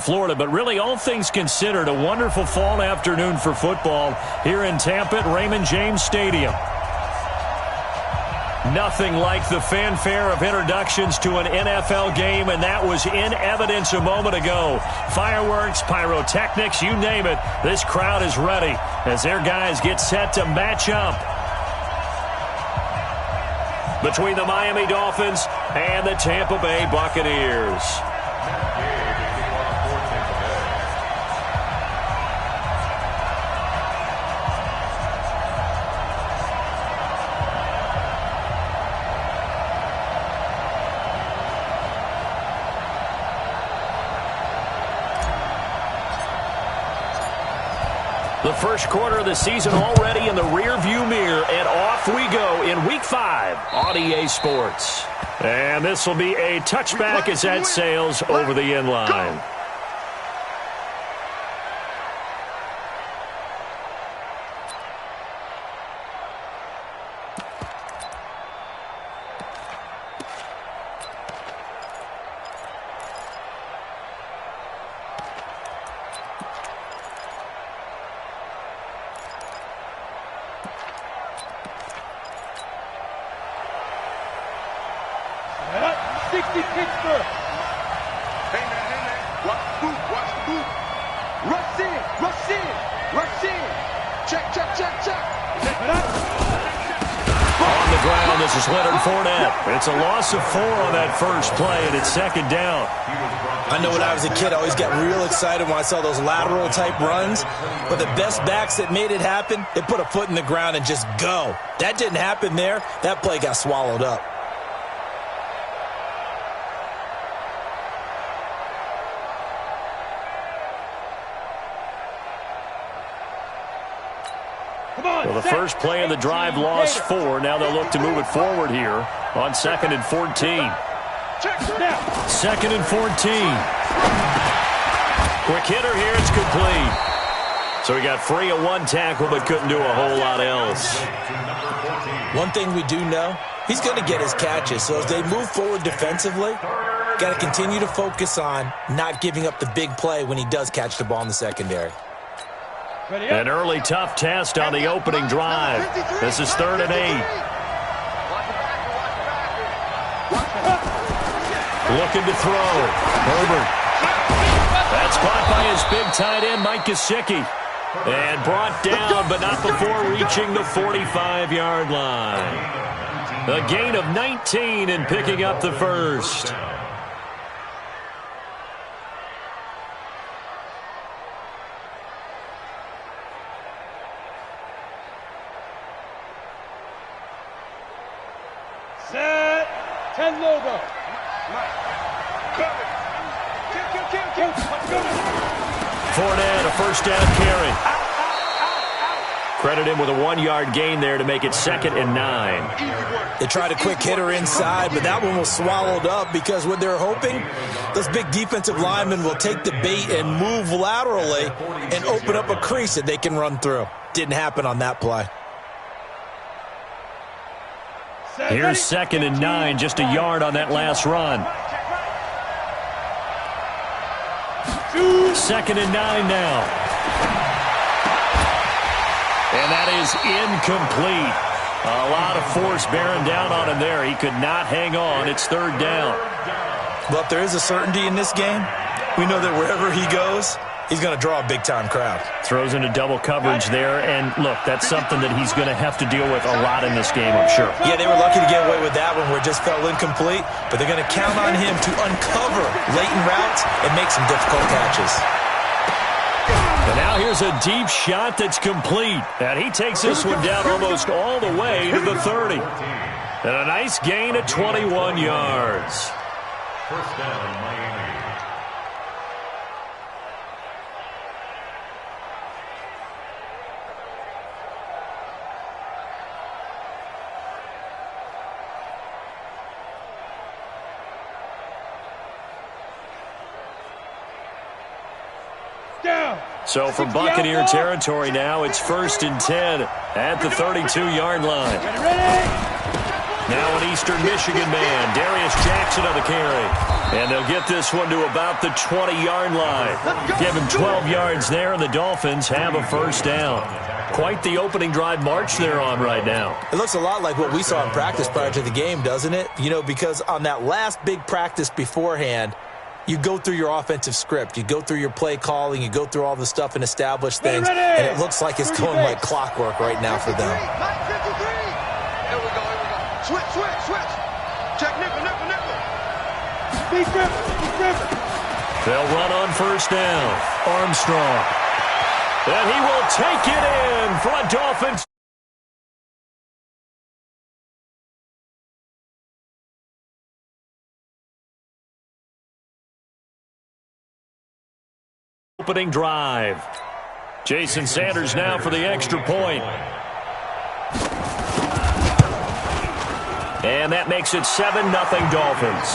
Florida, but really, all things considered, a wonderful fall afternoon for football here in Tampa at Raymond James Stadium. Nothing like the fanfare of introductions to an NFL game, and that was in evidence a moment ago. Fireworks, pyrotechnics, you name it, this crowd is ready as their guys get set to match up between the Miami Dolphins and the Tampa Bay Buccaneers. The first quarter of the season already in the rearview mirror, and off we go in Week 5 on EA Sports. And this will be a touchback as that sails over the end line. It's a loss of 4 on that first play, and it's second down. I know when I was a kid, I always got real excited when I saw those lateral-type runs. But the best backs that made it happen, they put a foot in the ground and just go. That didn't happen there. That play got swallowed up. Well, the first play of the drive lost 4. Now they'll look to move it forward here on 2nd and 14. 2nd and 14. Quick hitter here. It's complete. So he got free of 1 tackle but couldn't do a whole lot else. One thing we do know, he's going to get his catches. So as they move forward defensively, got to continue to focus on not giving up the big play when he does catch the ball in the secondary. An early tough test on the opening drive. This is 3rd and 8. Looking to throw. Herbert. That's caught by his big tight end, Mike Gesicki. And brought down, but not before reaching the 45-yard line. A gain of 19 and picking up the first. Set. 10 logo. Fournette, a first down carry. Credit him with a 1-yard gain there to make it 2nd and 9. They tried a quick hitter inside, but that one was swallowed up because what they're hoping, those big defensive linemen will take the bait and move laterally and open up a crease that they can run through. Didn't happen on that play. Here's 2nd and 9, just a yard on that last run. 2nd and 9 now. And that is incomplete. A lot of force bearing down on him there. He could not hang on. It's 3rd down. But there is a certainty in this game. We know that wherever he goes, he's going to draw a big-time crowd. Throws into double coverage there. And, look, that's something that he's going to have to deal with a lot in this game, I'm sure. Yeah, they were lucky to get away with that one where it just fell incomplete. But they're going to count on him to uncover latent routes and make some difficult catches. And now here's a deep shot that's complete. And he takes this one down almost all the way to the 30. And a nice gain of 21 yards. First down, Miami. So from Buccaneer territory now, it's 1st and 10 at the 32-yard line. Now an Eastern Michigan man, Darius Jackson on the carry. And they'll get this one to about the 20-yard line. Give him 12 yards there, and the Dolphins have a first down. Quite the opening drive march they're on right now. It looks a lot like what we saw in practice prior to the game, doesn't it? You know, because on that last big practice beforehand, you go through your offensive script. You go through your play calling. You go through all the stuff and establish things. And it looks like it's going like clockwork right now for them. Here we go. Switch. Check nickel. Big river. They'll run on first down. Armstrong. And he will take it in for a Dolphins. Opening drive. Jason Sanders now for the extra point. And that makes it 7-0 Dolphins.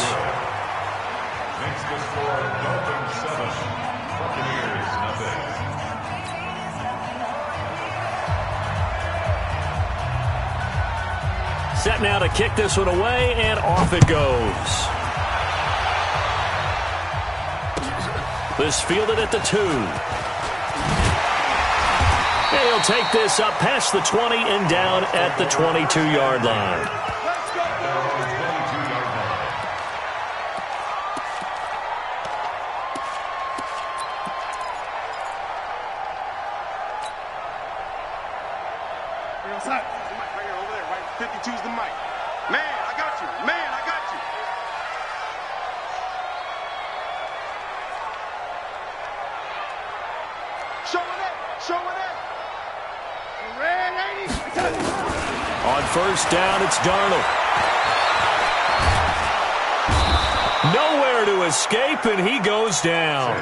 Makes the score Dolphins 7, Buccaneers nothing. Set now to kick this one away, and off it goes. This fielded at the 2. He'll take this up past the 20 and down at the 22-yard line. Right here, over there, right? 52's the mic. Man, I got you. Showing it. Red 80. On first down, it's Darnold. Nowhere to escape, and he goes down.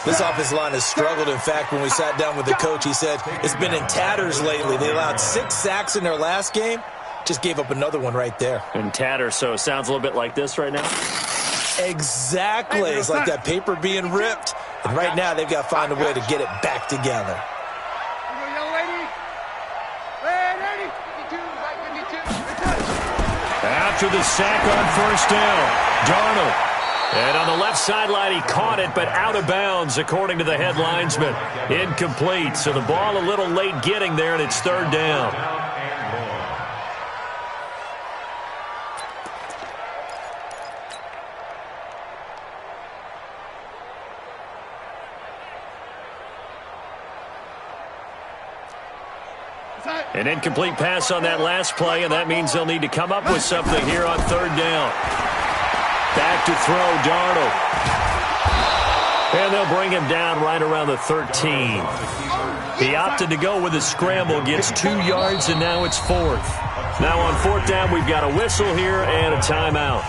This offensive line has struggled. In fact, when we sat down with the coach, he said it's been in tatters lately. They allowed 6 sacks in their last game. Just gave up another one right there. In tatters, so it sounds a little bit like this right now. Exactly. It's like that paper being ripped. And right now, they've got to find a way to get it back together. After the sack on first down, Darnold. And on the left sideline, he caught it, but out of bounds, according to the head linesman. Incomplete, so the ball a little late getting there, and it's third down. An incomplete pass on that last play, and that means they'll need to come up with something here on third down. Back to throw, Darnold. And they'll bring him down right around the 13. He opted to go with a scramble, gets 2 yards, and now it's fourth. Now on fourth down, we've got a whistle here and a timeout.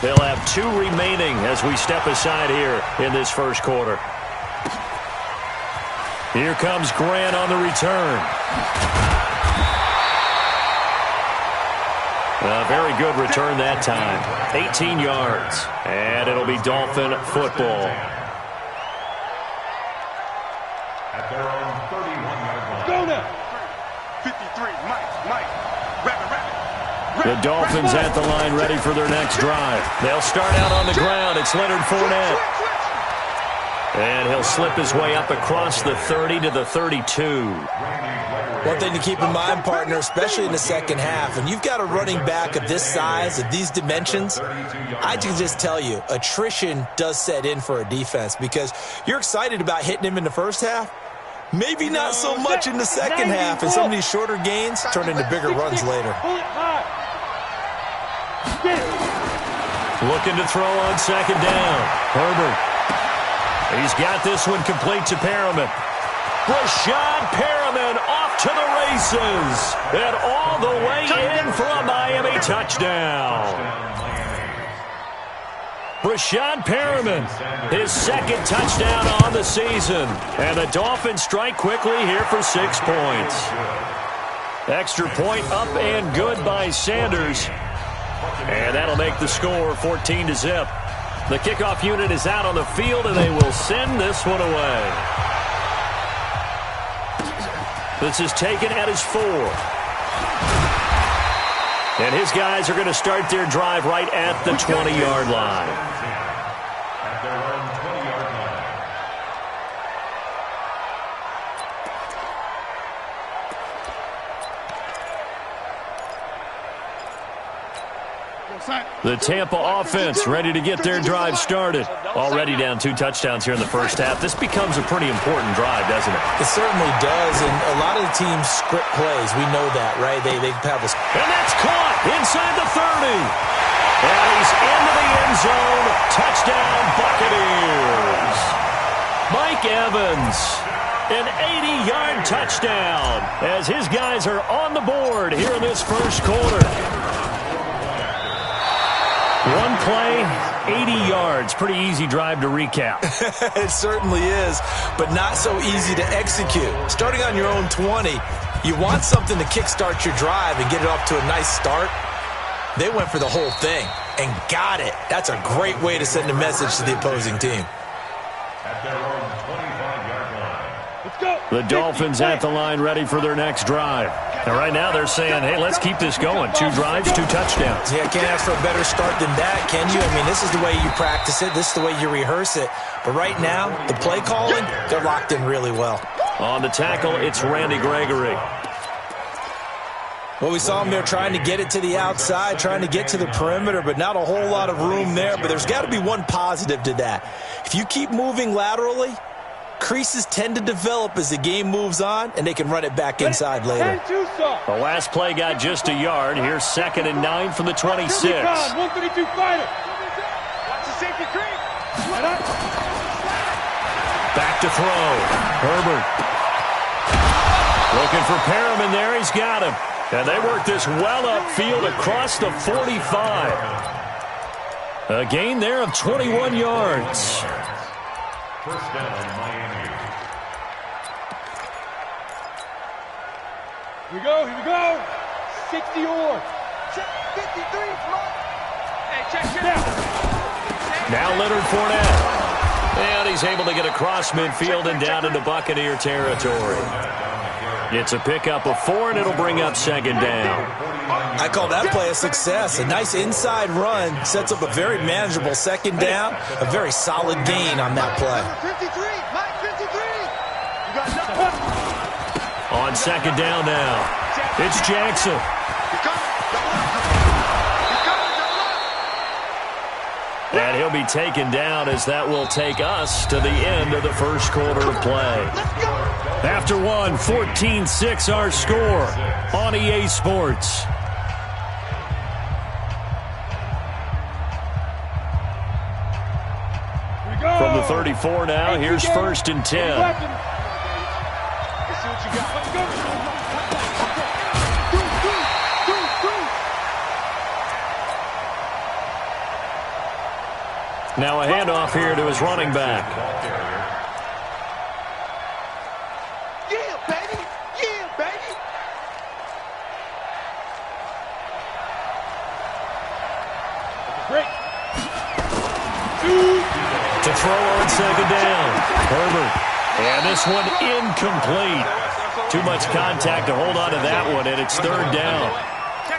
They'll have 2 remaining as we step aside here in this first quarter. Here comes Grant on the return. A very good return that time. 18 yards. And it'll be Dolphin football. At their own 31-yard line. Go now. 53, Mike. Rapid. The Dolphins at the line ready for their next drive. They'll start out on the ground. It's Leonard Fournette. And he'll slip his way up across the 30 to the 32. One thing to keep in mind, partner, especially in the second half, and you've got a running back of this size, of these dimensions, I can just tell you, attrition does set in for a defense because you're excited about hitting him in the first half. Maybe not so much in the second half, and some of these shorter gains turn into bigger runs later. Looking to throw on second down. Herbert. He's got this one complete to Perriman. Rashad Perriman off to the races. And all the way in for a Miami touchdown. Rashad Perriman, his second touchdown on the season. And the Dolphins strike quickly here for 6 points. Extra point up and good by Sanders. And that'll make the score 14-0. The kickoff unit is out on the field, and they will send this one away. This is taken at his 4. And his guys are going to start their drive right at the 20-yard line. At their own 20-yard line. The Tampa offense ready to get their drive started. Already down 2 touchdowns here in the first half. This becomes a pretty important drive, doesn't it? It certainly does, and a lot of the teams script plays. We know that, right? They have this. And that's caught inside the 30. And he's into the end zone. Touchdown, Buccaneers. Mike Evans, an 80-yard touchdown as his guys are on the board here in this first quarter. One play, 80 yards. Pretty easy drive to recap. It certainly is, but not so easy to execute. Starting on your own 20, you want something to kickstart your drive and get it off to a nice start. They went for the whole thing and got it. That's a great way to send a message to the opposing team. At their own 25-yard line. Let's go. The Dolphins at the line ready for their next drive. And right now they're saying, hey, let's keep this going. 2 drives, 2 touchdowns. Yeah, can't ask for a better start than that, can you? I mean, this is the way you practice it. This is the way you rehearse it. But right now, the play calling, they're locked in really well. On the tackle, it's Randy Gregory. Well, we saw him there trying to get it to the outside, trying to get to the perimeter, but not a whole lot of room there. But there's got to be one positive to that. If you keep moving laterally, creases tend to develop as the game moves on, and they can run it back inside later. The last play got just a yard. Here's 2nd and 9 from the 26. 132 fighter. Watch the safety creep. Back to throw. Herbert. Looking for Perriman there. He's got him. And they work this well upfield across the 45. A gain there of 21 yards. First down, Miami. Here we go. 60 or. 53, hey, check. Now Leonard Fournette. And he's able to get across midfield and down into Buccaneer territory. It's a pickup of 4, and it'll bring up 2nd down. I call that play a success. A nice inside run sets up a very manageable 2nd down. A very solid gain on that play. 53, Mike 53. You got nothing. On 2nd down now, it's Jackson. And he'll be taken down as that will take us to the end of the first quarter of play. After 14-6 our score on EA Sports. From the 34 now, here's 1st and 10. Let's see what you got. Let's go. Now a handoff here to his running back. Yeah, baby. Yeah, baby. Break. To throw on 2nd down. Herbert. And this one incomplete. Too much contact to hold on to that one, and it's 3rd down.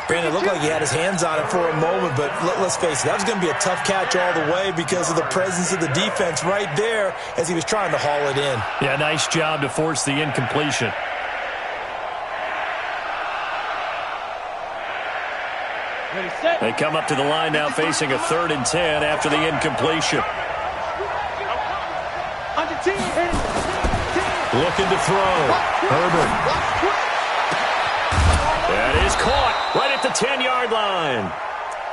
Brandon, it looked like he had his hands on it for a moment, but let's face it, that was going to be a tough catch all the way because of the presence of the defense right there as he was trying to haul it in. Yeah, nice job to force the incompletion. Ready, set. They come up to the line now facing a 3rd and 10 after the incompletion. Under 10. Looking to throw. Herbert. That is caught right at the 10-yard line.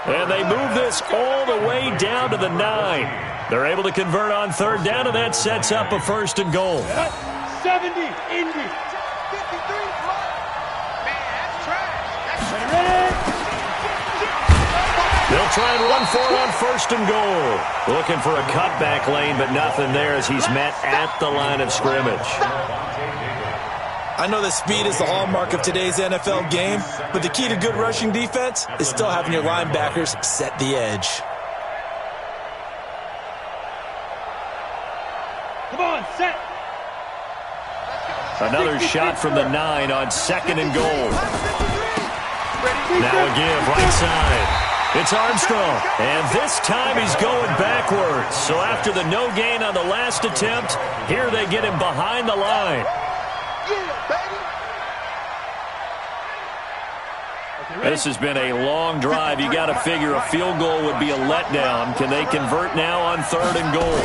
And they move this all the way down to the 9. They're able to convert on 3rd down, and that sets up a 1st and goal. 70, Indy. 53, man, that's trash. Ready. They'll try and run for it on 1st and goal. Looking for a cutback lane, but nothing there as he's met at the line of scrimmage. I know that speed is the hallmark of today's NFL game, but the key to good rushing defense is still having your linebackers set the edge. Come on, set. Let's Another shot from the 9 on 2nd and goal. Now a give right side. It's Armstrong, and this time he's going backwards. So after the no gain on the last attempt, here they get him behind the line. This has been a long drive. You got to figure a field goal would be a letdown. Can they convert now on 3rd and goal?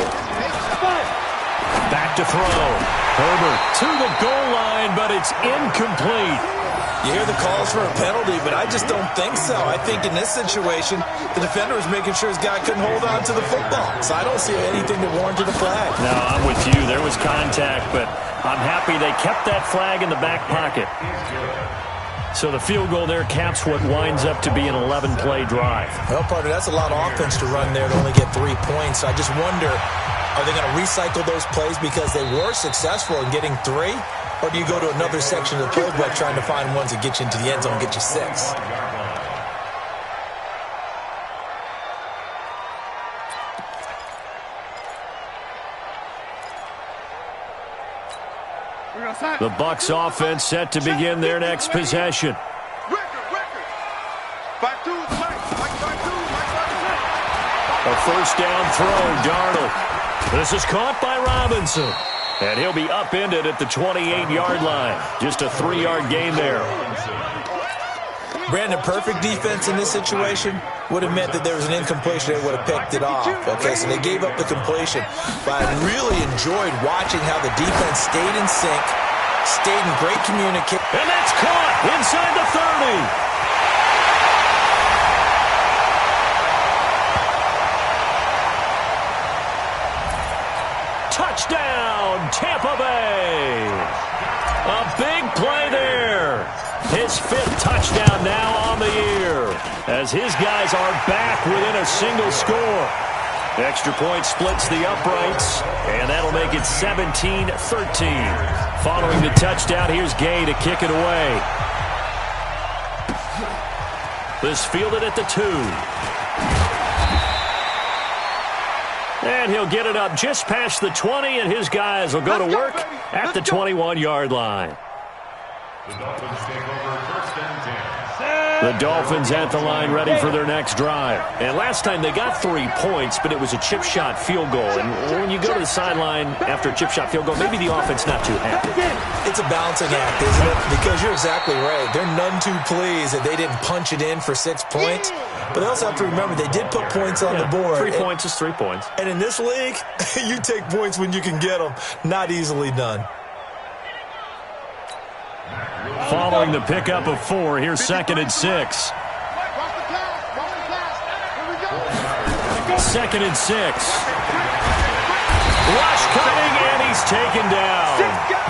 Back to throw. Herbert to the goal line, but it's incomplete. You hear the calls for a penalty, but I just don't think so. I think in this situation, the defender was making sure his guy couldn't hold on to the football. So I don't see anything that warranted a flag. No, I'm with you. There was contact, but I'm happy they kept that flag in the back pocket. So the field goal there caps what winds up to be an 11-play drive. Well, partner, that's a lot of offense to run there to only get 3 points. So I just wonder, are they going to recycle those plays because they were successful in getting 3? Or do you go to another section of the playbook trying to find ones that get you into the end zone and get you 6? The Bucs offense set to begin their next possession. A first down throw, Darnold. This is caught by Robinson. And he'll be upended at the 28-yard line. Just a 3-yard gain there. Brandon, perfect defense in this situation would have meant that there was an incompletion. They would have picked it off. Okay, so they gave up the completion. But I really enjoyed watching how the defense stayed in sync, stayed in great communication. And that's caught inside the 30. Touchdown, Tampa Bay. A big play there. His 5th touchdown now on the year as his guys are back within a single score. Extra point splits the uprights, and that'll make it 17-13. Following the touchdown, here's Gay to kick it away. This fielded at the 2. And he'll get it up just past the 20, and his guys will go to work at the 21-yard line. The Dolphins at the line ready for their next drive. And last time they got 3 points, but it was a chip shot field goal. And when you go to the sideline after a chip shot field goal, maybe the offense not too happy. It's a balancing act, isn't it? Because you're exactly right. They're none too pleased that they didn't punch it in for 6 points. But they also have to remember they did put points on the board. 3 points is 3 points. And in this league, you take points when you can get them. Not easily done. Following the pickup of 4, here's 2nd and 6. 2nd and 6. Rush coming, and he's taken down.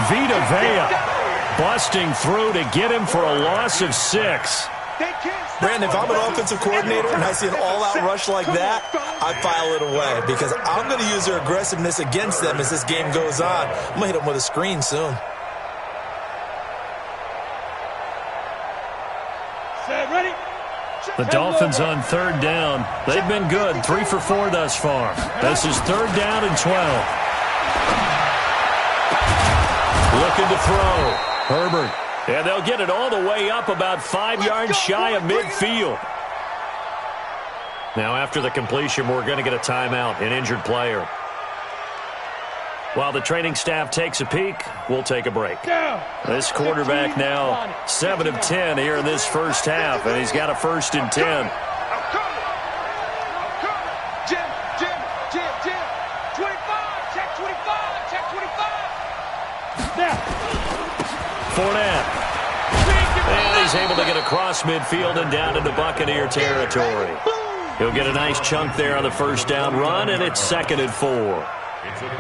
Vita Vea busting through to get him for a loss of 6. Brandon, if I'm an offensive coordinator and I see an all-out rush like that, I file it away because I'm going to use their aggressiveness against them as this game goes on. I'm going to hit them with a screen soon. The Dolphins on 3rd down. They've been good, 3 for 4 thus far. This is 3rd down and 12. Looking to throw. Herbert. And they'll get it all the way up about 5 yards shy of midfield. Now after the completion, we're going to get a timeout, an injured player. While the training staff takes a peek, we'll take a break. This quarterback now 7 of 10 here in this first half, and he's got a 1st and 10. Jim, 25, check 25, check 25. Fournette. And he's able to get across midfield and down into Buccaneer territory. He'll get a nice chunk there on the first down run, and it's 2nd and 4.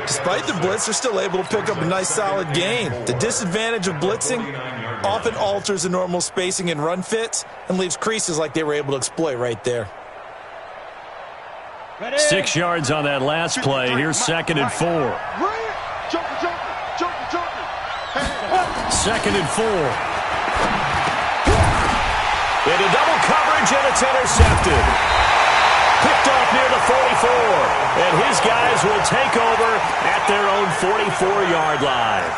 Despite the blitz, they're still able to pick up a nice solid gain. The disadvantage of blitzing often alters the normal spacing and run fits and leaves creases like they were able to exploit right there. 6 yards on that last play. Here's 2nd and 4. 2nd and 4. Into double coverage, and it's intercepted. Picked off near the 44, and his guys will take over at their own 44-yard line.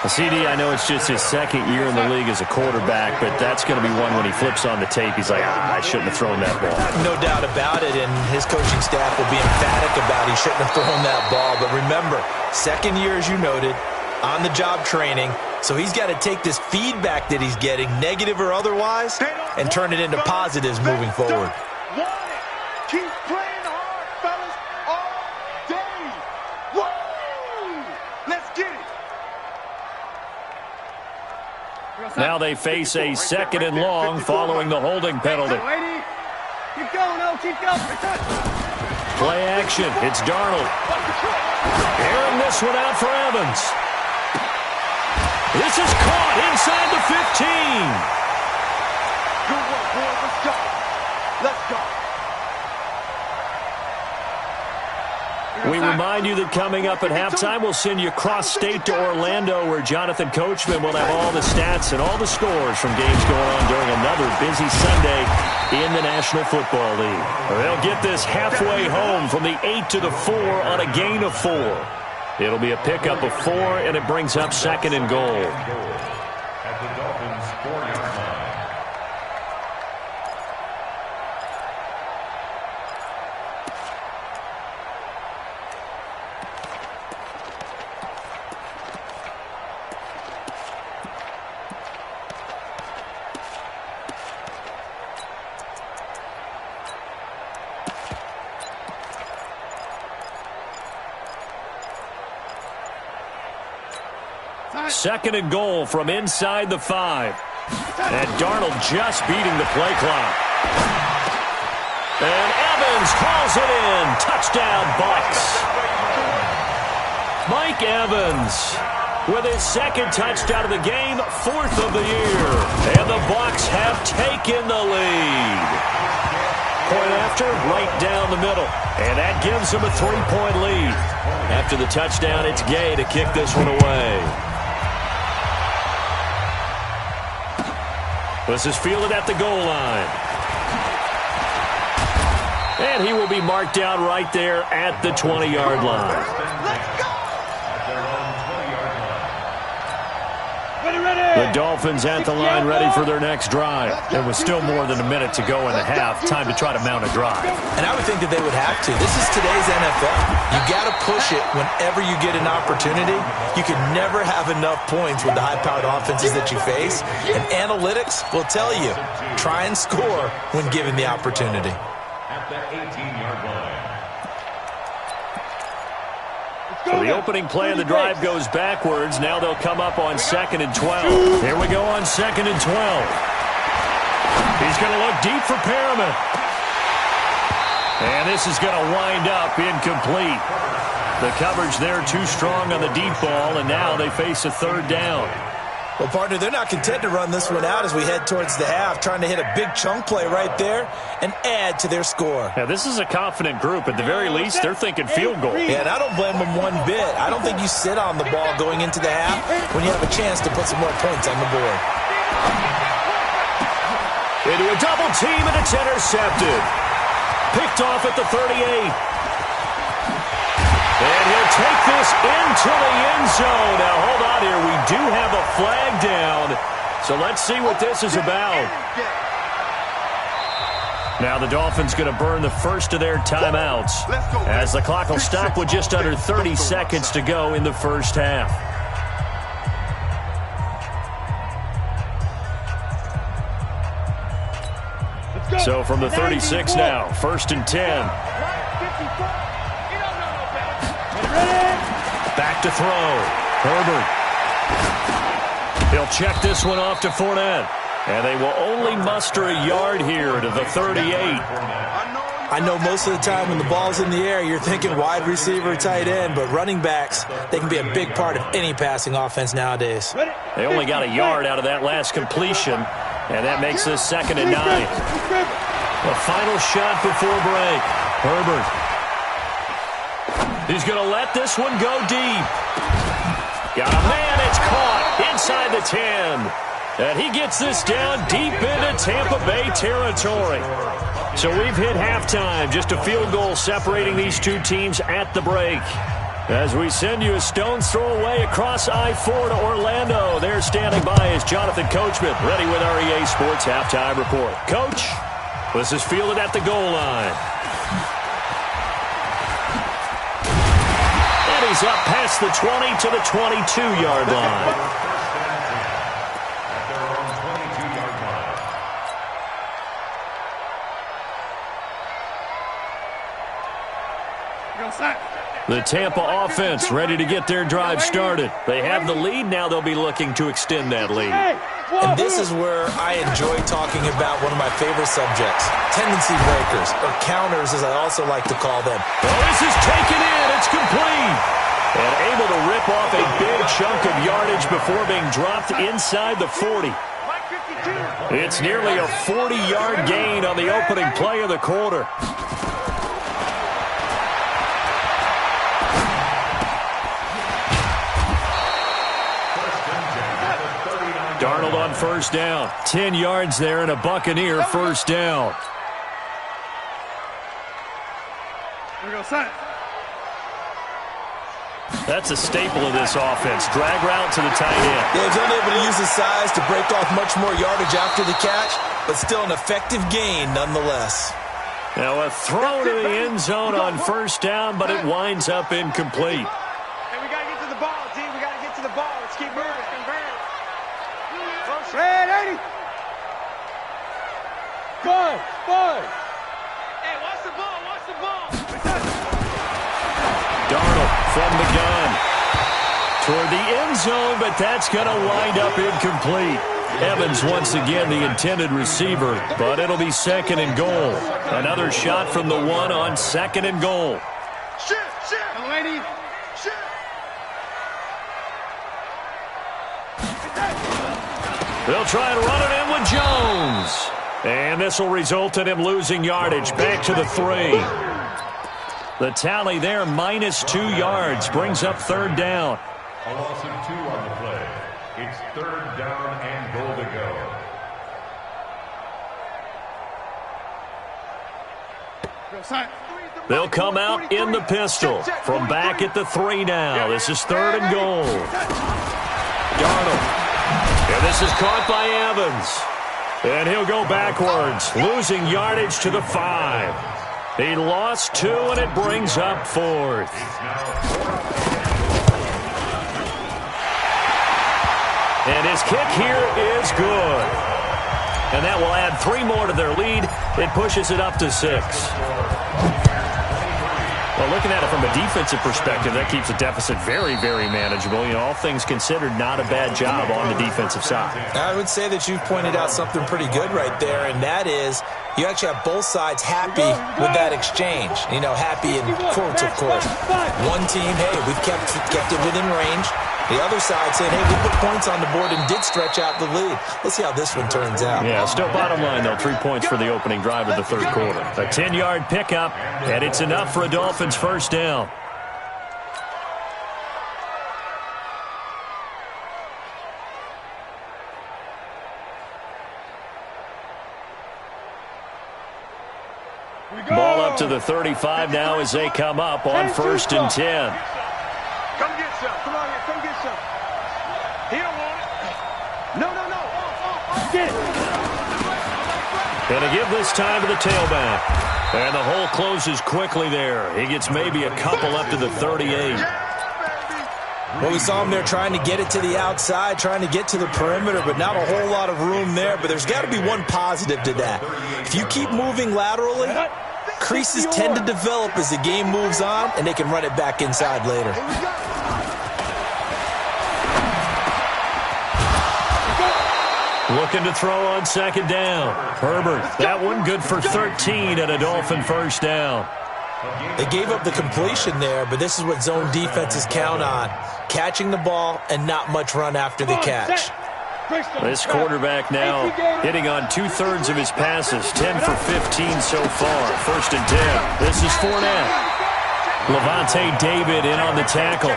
CD, I know it's just his second year in the league as a quarterback, but that's going to be one when he flips on the tape. He's like, I shouldn't have thrown that ball. No doubt about it, and his coaching staff will be emphatic about he shouldn't have thrown that ball. But remember, second year, as you noted, on-the-job training, so he's got to take this feedback that he's getting, negative or otherwise, and turn it into positives moving forward. Keep playing hard, fellas, all day. Woo! Let's get it. Now they face a second and long following the holding penalty. Keep going, O. Keep going. Play action. It's Darnold. Airing this one out for Evans. This is caught inside the 15. Good work, boys. Let's go. Let's go. We remind you that coming up at halftime, we'll send you cross-state to Orlando, where Jonathan Coachman will have all the stats and all the scores from games going on during another busy Sunday in the National Football League. They'll get this halfway home from the 8 to the 4 on a gain of 4. It'll be a pickup of 4, and it brings up second and goal. At the Dolphins' 4-yard line. Second and goal from inside the 5. And Darnold just beating the play clock. And Evans calls it in. Touchdown, Bucs. Mike Evans with his second touchdown of the game, 4th of the year. And the Bucs have taken the lead. Point after, right down the middle. And that gives them a 3-point lead. After the touchdown, it's Gay to kick this one away. This is fielded at the goal line. And he will be marked down right there at the 20-yard line. Let's go. At their own 20-yard line. Ready. The Dolphins at the line ready for their next drive. There was still more than a minute to go in the half. Time to try to mount a drive. And I would think that they would have to. This is today's NFL. You got to push it whenever you get an opportunity. You can never have enough points with the high-powered offenses that you face. And analytics will tell you, try and score when given the opportunity. At the 18-yard line. So the opening play of the drive goes backwards. Now they'll come up on 2nd and 12. Here we go on 2nd and 12. He's going to look deep for Perriman. And this is going to wind up incomplete. The coverage there too strong on the deep ball, and now they face a 3rd down. Well, partner, they're not content to run this one out as we head towards the half, trying to hit a big chunk play right there and add to their score. Now, this is a confident group. At the very least, they're thinking field goal. Yeah, and I don't blame them one bit. I don't think you sit on the ball going into the half when you have a chance to put some more points on the board. Into a double team, and it's intercepted. Picked off at the 38. And he'll take this into the end zone. Now, hold on here. We do have a flag down. So let's see what this is about. Now the Dolphins going to burn the first of their timeouts as the clock will stop with just under 30 seconds to go in the first half. So from the 36 now, 1st and 10. Back to throw. Herbert. He'll check this one off to Fournette. And they will only muster a yard here to the 38. I know most of the time when the ball's in the air, you're thinking wide receiver, tight end, but running backs, they can be a big part of any passing offense nowadays. They only got a yard out of that last completion, and that makes this 2nd and 9. The final shot before break. Herbert. He's going to let this one go deep. Got a man, it's caught inside the 10. And he gets this down deep into Tampa Bay territory. So we've hit halftime. Just a field goal separating these two teams at the break. As we send you a stone's throw away across I-4 to Orlando. There standing by is Jonathan Coachman, ready with our EA Sports Halftime Report. Coach, this is fielded at the goal line. And he's up past the 20 to the 22-yard line. At their own 22-yard line. Go, Sack. The Tampa offense ready to get their drive started. They have the lead. Now they'll be looking to extend that lead. And this is where I enjoy talking about one of my favorite subjects, tendency breakers, or counters as I also like to call them. Oh, this is taken in. It's complete. And able to rip off a big chunk of yardage before being dropped inside the 40. It's nearly a 40-yard gain on the opening play of the quarter. Darnold on first down. 10 yards there and a Buccaneer first down. Here we go, Sack. That's a staple of this offense. Drag route to the tight end. Yeah, he's unable to use his size to break off much more yardage after the catch, but still an effective gain nonetheless. Now a throw to the end zone on first down, but it winds up incomplete. Hey, we got to get to the ball, team. We got to get to the ball. Let's keep moving. Red 80. Five. Hey, watch the ball. Watch the ball. Darnold from the gun toward the end zone, but that's going to wind up incomplete. Evans once again the intended receiver, but it'll be second and goal. Another shot from the one on second and goal. Shit. Go, 80. Shit. They'll try and run it in with Jones. And this will result in him losing yardage back to the 3. The tally there, -2 yards, brings up third down. A loss of 2 on the play. It's third down and goal to go. Go, Sack. They'll come out in the pistol from back at the 3 now. This is third and goal. Darnold. And this is caught by Evans. And he'll go backwards, losing yardage to the 5. He lost 2, and it brings up fourth. And his kick here is good. And that will add 3 more to their lead. It pushes it up to 6. Well, looking at it from a defensive perspective, that keeps the deficit very, very manageable. You know, all things considered, not a bad job on the defensive side. I would say that you've pointed out something pretty good right there, and that is you actually have both sides happy with that exchange. You know, happy in quotes, of course. One team, hey, we've kept it within range. The other side saying, hey, we put points on the board and did stretch out the lead. Let's see how this one turns out. Yeah, still bottom line, though, 3 points for the opening drive of the third quarter. A 10-yard pickup, and it's enough for a Dolphins first down. Ball up to the 35 now as they come up on first and 10. Come get some. Come on here. Come get some. He don't want it. No. Get it. And to give this time to the tailback. And the hole closes quickly there. He gets maybe a couple up to the 38. Well, we saw him there trying to get it to the outside, trying to get to the perimeter, but not a whole lot of room there. But there's got to be one positive to that. If you keep moving laterally, creases tend to develop as the game moves on, and they can run it back inside later. Looking to throw on second down. Herbert, that one good for 13 and a Dolphin first down. They gave up the completion there, but this is what zone defenses count on. Catching the ball and not much run after the catch. This quarterback now hitting on 2/3 of his passes, 10 for 15 so far. First and 10. This is Fournette. Levante David in on the tackle.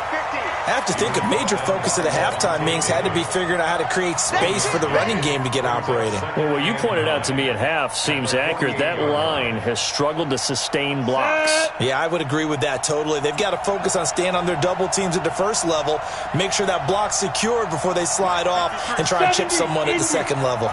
I have to think a major focus of the halftime meetings had to be figuring out how to create space for the running game to get operating. Well, what you pointed out to me at half seems accurate. That line has struggled to sustain blocks. Yeah, I would agree with that totally. They've got to focus on staying on their double teams at the first level, make sure that block's secured before they slide off and try and chip someone at the second level.